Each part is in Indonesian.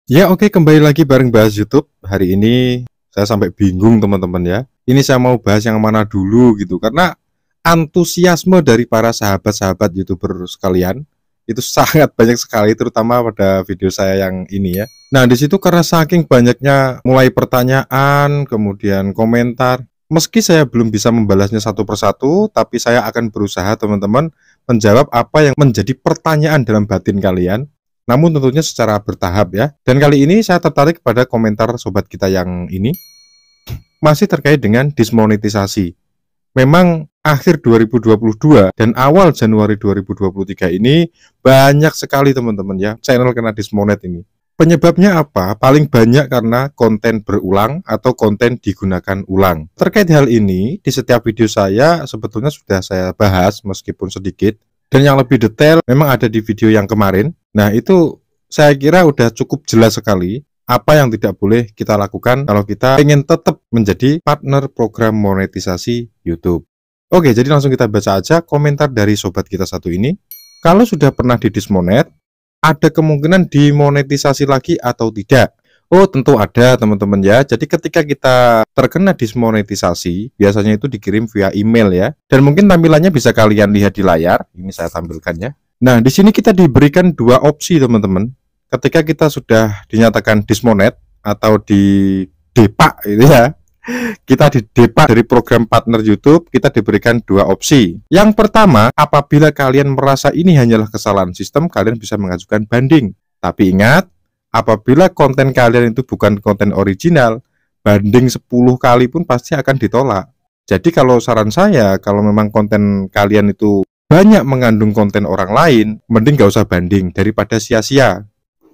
Ya oke, kembali lagi bareng Bahas YouTube. Hari ini saya sampai bingung teman-teman ya. Ini saya mau bahas yang mana dulu gitu. Karena antusiasme dari para sahabat-sahabat YouTuber sekalian itu sangat banyak sekali, terutama pada video saya yang ini ya. Nah di situ karena saking banyaknya mulai pertanyaan, kemudian komentar. Meski saya belum bisa membalasnya satu persatu, tapi saya akan berusaha teman-teman menjawab apa yang menjadi pertanyaan dalam batin kalian, namun tentunya secara bertahap ya. Dan kali ini saya tertarik pada komentar sobat kita yang ini, masih terkait dengan dismonetisasi. Memang akhir 2022 dan awal Januari 2023 ini banyak sekali teman-teman ya channel kena dismonet ini. Penyebabnya apa? Paling banyak karena konten berulang atau konten digunakan ulang. Terkait hal ini, di setiap video saya sebetulnya sudah saya bahas meskipun sedikit. Dan yang lebih detail memang ada di video yang kemarin. Nah itu saya kira udah cukup jelas sekali apa yang tidak boleh kita lakukan kalau kita ingin tetap menjadi partner program monetisasi YouTube. Oke, jadi langsung kita baca aja komentar dari sobat kita satu ini. Kalau sudah pernah didismonet, ada kemungkinan dimonetisasi lagi atau tidak? Oh tentu ada teman-teman ya. Jadi ketika kita terkena dismonetisasi, biasanya itu dikirim via email ya. Dan mungkin tampilannya bisa kalian lihat di layar. Ini saya tampilkan ya. Nah di sini kita diberikan dua opsi teman-teman. Ketika kita sudah dinyatakan dismonet atau di depak gitu ya, kita di depak dari program partner YouTube, kita diberikan dua opsi. Yang pertama, apabila kalian merasa ini hanyalah kesalahan sistem, kalian bisa mengajukan banding. Tapi ingat, apabila konten kalian itu bukan konten original, banding 10 kali pun pasti akan ditolak. Jadi kalau saran saya, kalau memang konten kalian itu banyak mengandung konten orang lain, mending gak usah banding daripada sia-sia.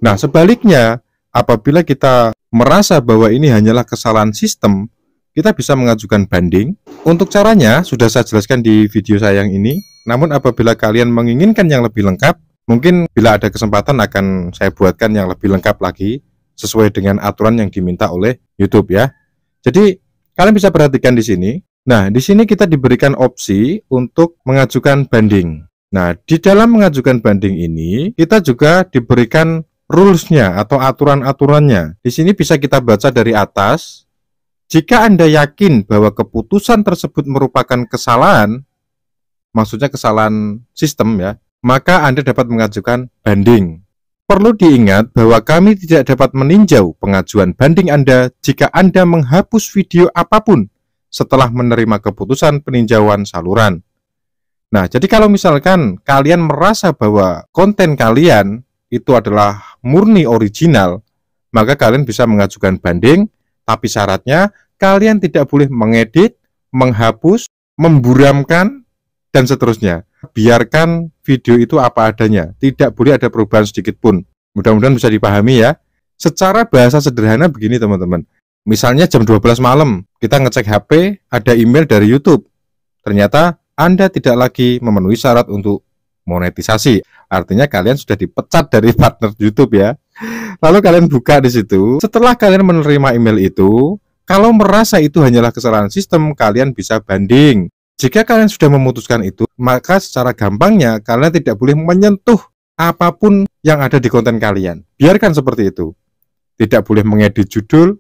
Nah sebaliknya, apabila kita merasa bahwa ini hanyalah kesalahan sistem, kita bisa mengajukan banding. Untuk caranya sudah saya jelaskan di video saya yang ini. Namun apabila kalian menginginkan yang lebih lengkap, mungkin bila ada kesempatan akan saya buatkan yang lebih lengkap lagi sesuai dengan aturan yang diminta oleh YouTube ya. Jadi kalian bisa perhatikan di sini. Nah, di sini kita diberikan opsi untuk mengajukan banding. Nah, di dalam mengajukan banding ini kita juga diberikan rules-nya atau aturan-aturannya. Di sini bisa kita baca dari atas. Jika Anda yakin bahwa keputusan tersebut merupakan kesalahan, maksudnya kesalahan sistem ya, maka Anda dapat mengajukan banding. Perlu diingat bahwa kami tidak dapat meninjau pengajuan banding Anda jika Anda menghapus video apapun setelah menerima keputusan peninjauan saluran. Nah, jadi kalau misalkan kalian merasa bahwa konten kalian itu adalah murni original, maka kalian bisa mengajukan banding. Tapi syaratnya kalian tidak boleh mengedit, menghapus, memburamkan, dan seterusnya. Biarkan video itu apa adanya. Tidak boleh ada perubahan sedikit pun. Mudah-mudahan bisa dipahami ya. Secara bahasa sederhana begini teman-teman. Misalnya jam 12 malam, kita ngecek HP, ada email dari YouTube. Ternyata Anda tidak lagi memenuhi syarat untuk monetisasi. Artinya kalian sudah dipecat dari partner YouTube ya. Lalu kalian buka di situ. Setelah kalian menerima email itu, kalau merasa itu hanyalah kesalahan sistem, kalian bisa banding. Jika kalian sudah memutuskan itu, maka secara gampangnya kalian tidak boleh menyentuh apapun yang ada di konten kalian. Biarkan seperti itu. Tidak boleh mengedit judul,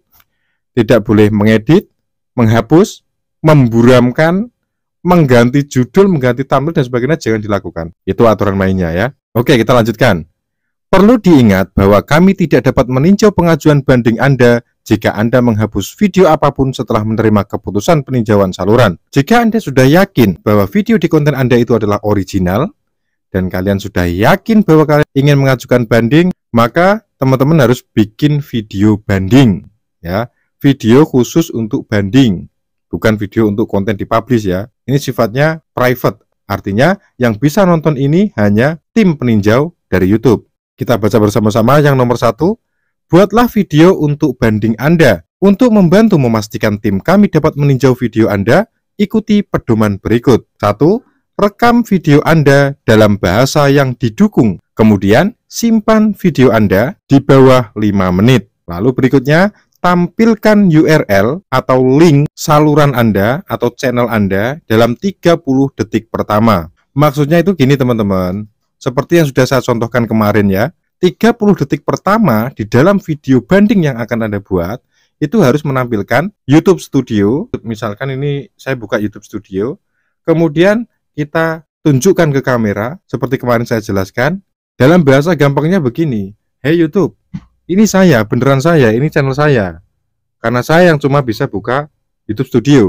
tidak boleh mengedit, menghapus, memburamkan, mengganti judul, mengganti thumbnail dan sebagainya jangan dilakukan. Itu aturan mainnya ya. Oke, kita lanjutkan. Perlu diingat bahwa kami tidak dapat meninjau pengajuan banding Anda jika Anda menghapus video apapun setelah menerima keputusan peninjauan saluran. Jika Anda sudah yakin bahwa video di konten Anda itu adalah original, dan kalian sudah yakin bahwa kalian ingin mengajukan banding, maka teman-teman harus bikin video banding. Ya, video khusus untuk banding, bukan video untuk konten dipublish ya. Ini sifatnya private, artinya yang bisa nonton ini hanya tim peninjau dari YouTube. Kita baca bersama-sama yang nomor 1. Buatlah video untuk banding Anda. Untuk membantu memastikan tim kami dapat meninjau video Anda, ikuti pedoman berikut. 1. Rekam video Anda dalam bahasa yang didukung. Kemudian, simpan video Anda di bawah 5 menit. Lalu berikutnya, tampilkan URL atau link saluran Anda atau channel Anda dalam 30 detik pertama. Maksudnya itu gini teman-teman. Seperti yang sudah saya contohkan kemarin ya. 30 detik pertama di dalam video banding yang akan Anda buat itu harus menampilkan YouTube Studio. Misalkan ini saya buka YouTube Studio, kemudian kita tunjukkan ke kamera seperti kemarin saya jelaskan. Dalam bahasa gampangnya begini, "Hey YouTube, ini saya, beneran saya, ini channel saya." Karena saya yang cuma bisa buka YouTube Studio.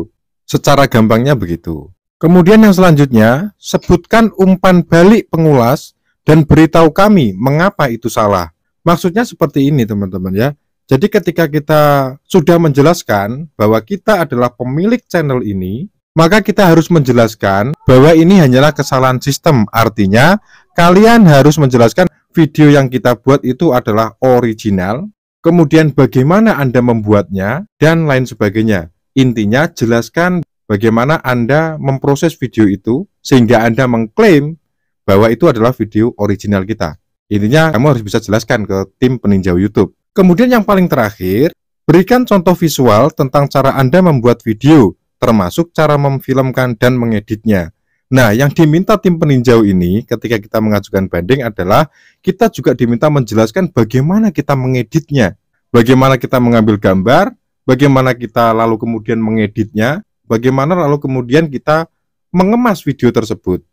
Secara gampangnya begitu. Kemudian yang selanjutnya, sebutkan umpan balik pengulas dan beritahu kami mengapa itu salah. Maksudnya seperti ini teman-teman ya. Jadi ketika kita sudah menjelaskan bahwa kita adalah pemilik channel ini, maka kita harus menjelaskan bahwa ini hanyalah kesalahan sistem. Artinya kalian harus menjelaskan video yang kita buat itu adalah original, kemudian bagaimana Anda membuatnya, dan lain sebagainya. Intinya jelaskan bagaimana Anda memproses video itu sehingga Anda mengklaim bahwa itu adalah video original kita. Intinya kamu harus bisa jelaskan ke tim peninjau YouTube. Kemudian yang paling terakhir, berikan contoh visual tentang cara Anda membuat video, termasuk cara memfilmkan dan mengeditnya. Nah, yang diminta tim peninjau ini ketika kita mengajukan banding adalah kita juga diminta menjelaskan bagaimana kita mengeditnya, bagaimana kita mengambil gambar, bagaimana kita lalu kemudian mengeditnya, bagaimana lalu kemudian kita mengemas video tersebut.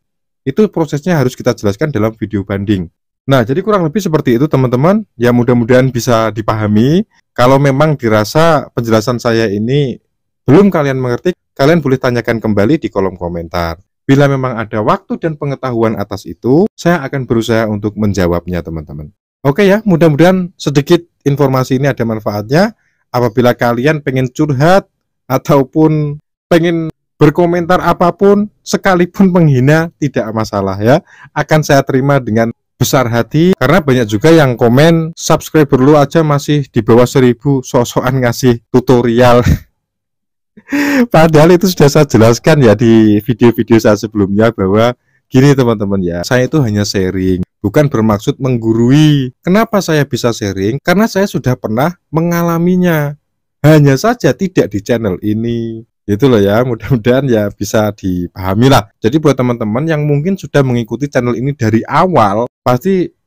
Itu prosesnya harus kita jelaskan dalam video banding. Nah, jadi kurang lebih seperti itu teman-teman. Ya mudah-mudahan bisa dipahami. Kalau memang dirasa penjelasan saya ini belum kalian mengerti, kalian boleh tanyakan kembali di kolom komentar. Bila memang ada waktu dan pengetahuan atas itu, saya akan berusaha untuk menjawabnya teman-teman. Oke ya, mudah-mudahan sedikit informasi ini ada manfaatnya. Apabila kalian pengen curhat ataupun pengen berkomentar apapun, sekalipun menghina, tidak masalah ya. Akan saya terima dengan besar hati, karena banyak juga yang komen subscriber lu aja masih di bawah 1000, sok-sokan ngasih tutorial. Padahal itu sudah saya jelaskan ya di video-video saya sebelumnya bahwa gini teman-teman ya, saya itu hanya sharing, bukan bermaksud menggurui. Kenapa saya bisa sharing? Karena saya sudah pernah mengalaminya. Hanya saja tidak di channel ini. Itu loh ya, mudah-mudahan ya bisa dipahami lah. Jadi buat teman-teman yang mungkin sudah mengikuti channel ini dari awal,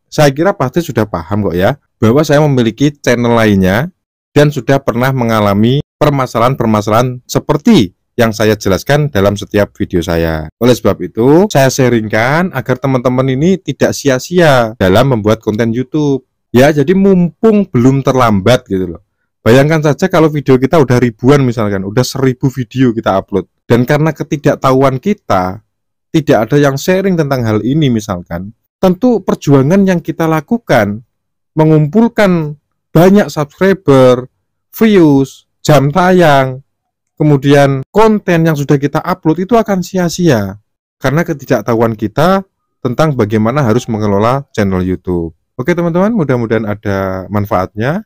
saya kira pasti sudah paham kok ya, bahwa saya memiliki channel lainnya dan sudah pernah mengalami permasalahan-permasalahan seperti yang saya jelaskan dalam setiap video saya. Oleh sebab itu, saya sharingkan agar teman-teman ini tidak sia-sia dalam membuat konten YouTube. Ya, jadi mumpung belum terlambat gitu loh. Bayangkan saja kalau video kita udah ribuan misalkan, udah 1000 video kita upload. Dan karena ketidaktahuan kita, tidak ada yang sharing tentang hal ini misalkan. Tentu perjuangan yang kita lakukan, mengumpulkan banyak subscriber, views, jam tayang, kemudian konten yang sudah kita upload itu akan sia-sia. Karena ketidaktahuan kita tentang bagaimana harus mengelola channel YouTube. Oke teman-teman, mudah-mudahan ada manfaatnya.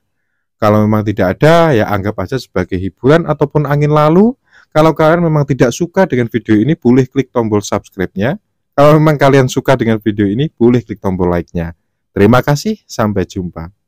Kalau memang tidak ada, ya anggap aja sebagai hiburan ataupun angin lalu. Kalau kalian memang tidak suka dengan video ini, boleh klik tombol subscribe-nya. Kalau memang kalian suka dengan video ini, boleh klik tombol like-nya. Terima kasih, sampai jumpa.